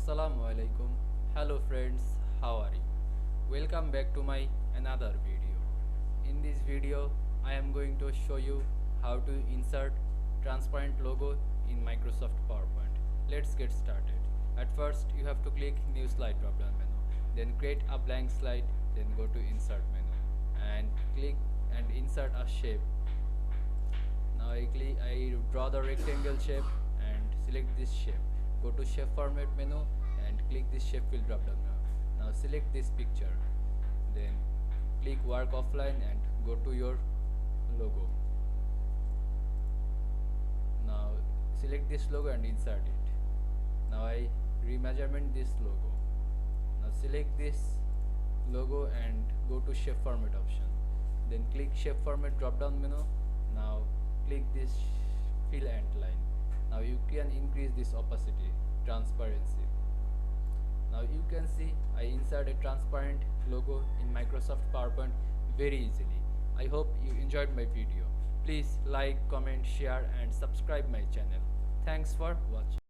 Assalamu Walaikum. Hello friends, how are you? Welcome back to my another video. In this video, I am going to show you how to insert transparent logo in Microsoft PowerPoint. Let's get started. At first, you have to click New Slide drop-down menu. Then create a blank slide. Then go to Insert menu and click and insert a shape. Now I draw the rectangle shape and select this shape. Go to shape format menu and click this shape fill drop down menu. Now select this picture. Then click work offline and go to your logo. Now select this logo and insert it. Now I remeasurement this logo. Now select this logo and go to shape format option. Then click shape format drop down menu. Now click this fill ant line. Now you can increase this opacity, transparency. Now you can see I insert a transparent logo in Microsoft PowerPoint very easily. I hope you enjoyed my video. Please like, comment, share and subscribe my channel. Thanks for watching.